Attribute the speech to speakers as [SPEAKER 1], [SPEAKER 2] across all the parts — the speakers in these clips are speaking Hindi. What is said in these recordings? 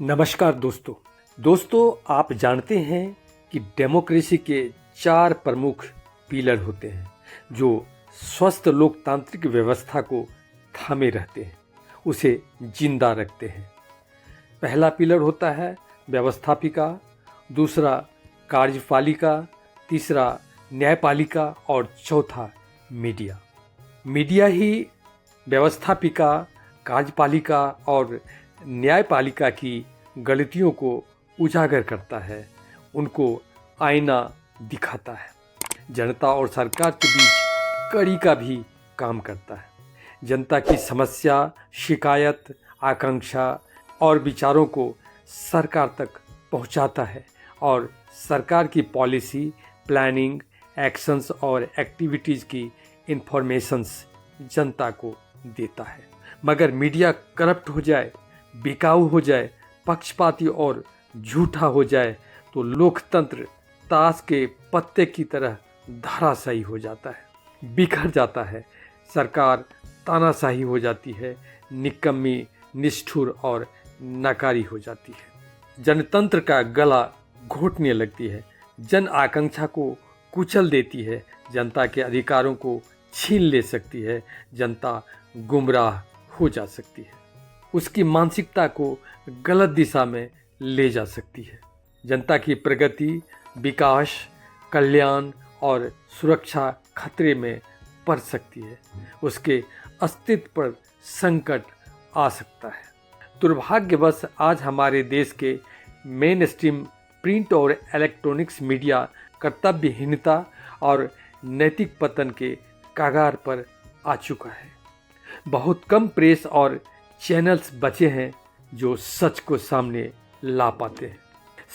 [SPEAKER 1] नमस्कार दोस्तों आप जानते हैं कि डेमोक्रेसी के 4 प्रमुख पिलर होते हैं जो स्वस्थ लोकतांत्रिक व्यवस्था को थामे रहते हैं, उसे जिंदा रखते हैं। पहला पिलर होता है व्यवस्थापिका, दूसरा कार्यपालिका, तीसरा न्यायपालिका और चौथा मीडिया। मीडिया ही व्यवस्थापिका, कार्यपालिका और न्यायपालिका की गलतियों को उजागर करता है, उनको आईना दिखाता है, जनता और सरकार के बीच कड़ी का भी काम करता है, जनता की समस्या, शिकायत, आकांक्षा और विचारों को सरकार तक पहुंचाता है और सरकार की पॉलिसी, प्लानिंग, एक्शंस और एक्टिविटीज़ की इंफॉर्मेशंस जनता को देता है। मगर मीडिया करप्ट हो जाए, बिकाऊ हो जाए, पक्षपाती और झूठा हो जाए तो लोकतंत्र ताश के पत्ते की तरह धराशायी हो जाता है, बिखर जाता है। सरकार तानाशाही हो जाती है, निकम्मी, निष्ठुर और नाकारी हो जाती है। जनतंत्र का गला घोटने लगती है, जन आकांक्षा को कुचल देती है, जनता के अधिकारों को छीन ले सकती है, जनता गुमराह हो जा सकती है, उसकी मानसिकता को गलत दिशा में ले जा सकती है। जनता की प्रगति, विकास, कल्याण और सुरक्षा खतरे में पड़ सकती है, उसके अस्तित्व पर संकट आ सकता है। दुर्भाग्यवश आज हमारे देश के मेन स्ट्रीम प्रिंट और इलेक्ट्रॉनिक्स मीडिया कर्तव्यहीनता और नैतिक पतन के कगार पर आ चुका है। बहुत कम प्रेस और चैनल्स बचे हैं जो सच को सामने ला पाते हैं,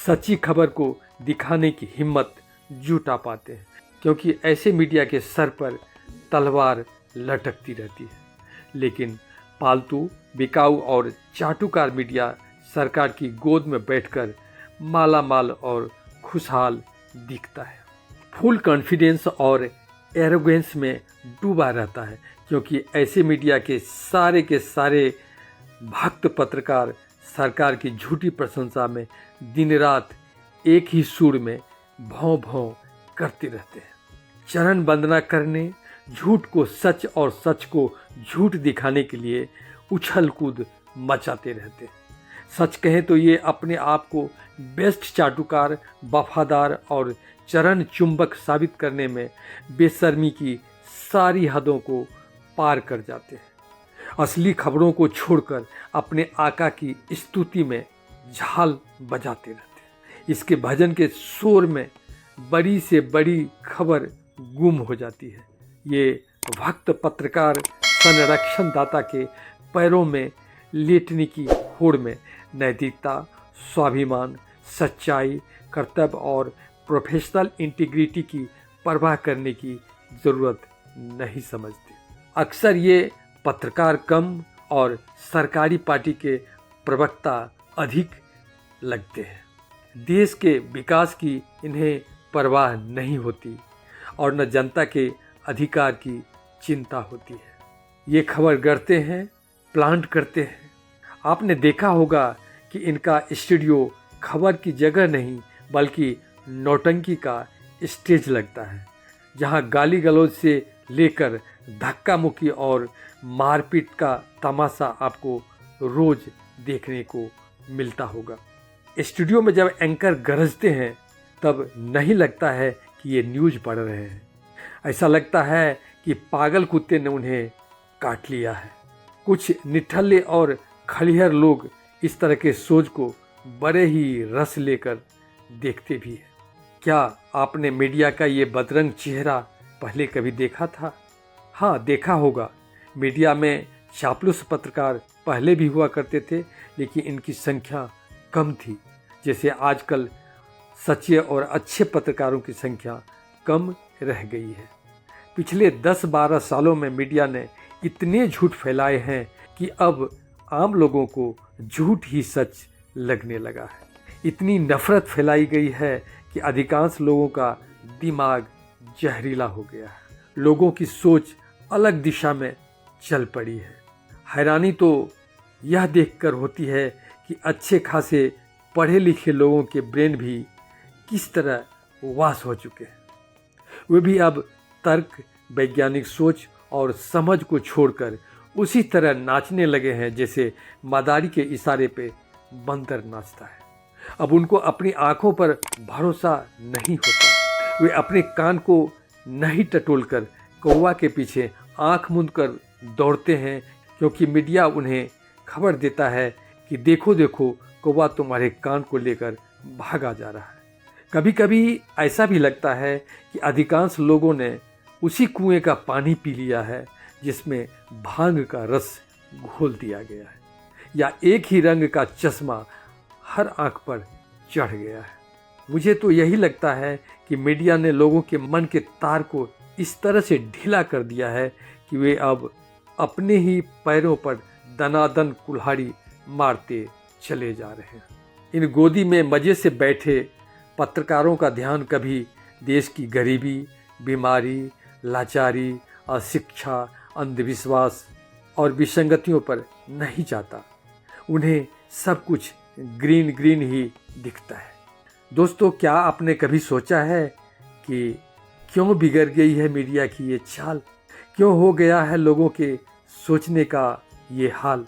[SPEAKER 1] सच्ची खबर को दिखाने की हिम्मत जुटा पाते हैं, क्योंकि ऐसे मीडिया के सर पर तलवार लटकती रहती है। लेकिन पालतू, बिकाऊ और चाटुकार मीडिया सरकार की गोद में बैठकर माला माल और खुशहाल दिखता है, फुल कॉन्फिडेंस और एरोगेंस में डूबा रहता है, क्योंकि ऐसे मीडिया के सारे भक्त पत्रकार सरकार की झूठी प्रशंसा में दिन रात एक ही सुर में भौं भौं करते रहते हैं। चरण वंदना करने, झूठ को सच और सच को झूठ दिखाने के लिए उछल कूद मचाते रहते हैं। सच कहें तो ये अपने आप को बेस्ट चाटुकार, वफादार और चरण चुंबक साबित करने में बेशर्मी की सारी हदों को पार कर जाते हैं। असली खबरों को छोड़कर अपने आका की स्तुति में झाल बजाते रहते हैं। इसके भजन के शोर में बड़ी से बड़ी खबर गुम हो जाती है। ये भक्त पत्रकार संरक्षण दाता के पैरों में लेटने की होड़ में नैतिकता, स्वाभिमान, सच्चाई, कर्तव्य और प्रोफेशनल इंटीग्रिटी की परवाह करने की ज़रूरत नहीं समझते। अक्सर ये पत्रकार कम और सरकारी पार्टी के प्रवक्ता अधिक लगते हैं। देश के विकास की इन्हें परवाह नहीं होती और न जनता के अधिकार की चिंता होती है। ये खबर गढ़ते हैं, प्लांट करते हैं। आपने देखा होगा कि इनका स्टूडियो खबर की जगह नहीं बल्कि नौटंकी का स्टेज लगता है, जहां गाली गलौज से लेकर धक्का मुक्की और मारपीट का तमाशा आपको रोज देखने को मिलता होगा। स्टूडियो में जब एंकर गरजते हैं तब नहीं लगता है कि ये न्यूज़ पढ़ रहे हैं, ऐसा लगता है कि पागल कुत्ते ने उन्हें काट लिया है। कुछ निठल्ले और खलिहर लोग इस तरह के सोच को बड़े ही रस लेकर देखते भी हैं। क्या आपने मीडिया का ये बदरंग चेहरा पहले कभी देखा था? हाँ, देखा होगा। मीडिया में चापलूस पत्रकार पहले भी हुआ करते थे, लेकिन इनकी संख्या कम थी। जैसे आजकल सच्चे और अच्छे पत्रकारों की संख्या कम रह गई है। पिछले 10-12 सालों में मीडिया ने इतने झूठ फैलाए हैं कि अब आम लोगों को झूठ ही सच लगने लगा है। इतनी नफरत फैलाई गई है कि अधिकांश लोगों का दिमाग जहरीला हो गया है। लोगों की सोच अलग दिशा में चल पड़ी है। हैरानी तो यह देखकर होती है कि अच्छे खासे पढ़े लिखे लोगों के ब्रेन भी किस तरह वाश हो चुके हैं। वे भी अब तर्क, वैज्ञानिक सोच और समझ को छोड़कर उसी तरह नाचने लगे हैं जैसे मदारी के इशारे पे बंदर नाचता है। अब उनको अपनी आंखों पर भरोसा नहीं होता। वे अपने कान को नहीं टटोलकर कौवा के पीछे आंख मूंद कर दौड़ते हैं, क्योंकि मीडिया उन्हें खबर देता है कि देखो देखो कौवा तुम्हारे कान को लेकर भागा जा रहा है। कभी कभी ऐसा भी लगता है कि अधिकांश लोगों ने उसी कुएं का पानी पी लिया है जिसमें भांग का रस घोल दिया गया है, या एक ही रंग का चश्मा हर आंख पर चढ़ गया है। मुझे तो यही लगता है कि मीडिया ने लोगों के मन के तार को इस तरह से ढीला कर दिया है कि वे अब अपने ही पैरों पर दनादन कुल्हाड़ी मारते चले जा रहे हैं। इन गोदी में मज़े से बैठे पत्रकारों का ध्यान कभी देश की गरीबी, बीमारी, लाचारी, अशिक्षा, अंधविश्वास और विसंगतियों पर नहीं जाता। उन्हें सब कुछ ग्रीन ग्रीन ही दिखता है। दोस्तों, क्या आपने कभी सोचा है कि क्यों बिगड़ गई है मीडिया की ये चाल? क्यों हो गया है लोगों के सोचने का ये हाल?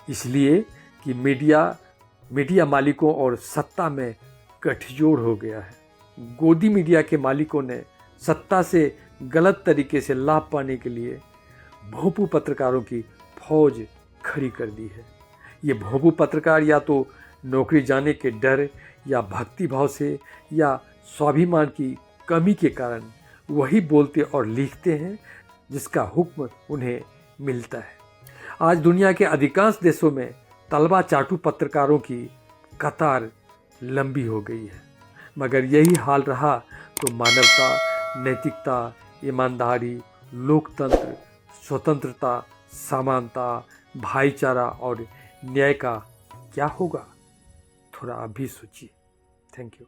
[SPEAKER 1] इसलिए कि मीडिया मालिकों और सत्ता में गठजोड़ हो गया है। गोदी मीडिया के मालिकों ने सत्ता से गलत तरीके से लाभ पाने के लिए भोंपू पत्रकारों की फौज खड़ी कर दी है। ये भोंपू पत्रकार या तो नौकरी जाने के डर या भक्ति भाव से या स्वाभिमान की कमी के कारण वही बोलते और लिखते हैं जिसका हुक्म उन्हें मिलता है। आज दुनिया के अधिकांश देशों में तलबा चाटू पत्रकारों की कतार लंबी हो गई है, मगर यही हाल रहा तो मानवता, नैतिकता, ईमानदारी, लोकतंत्र, स्वतंत्रता, समानता, भाईचारा और न्याय का क्या होगा? थोड़ा आप भी सोचिए। Thank you.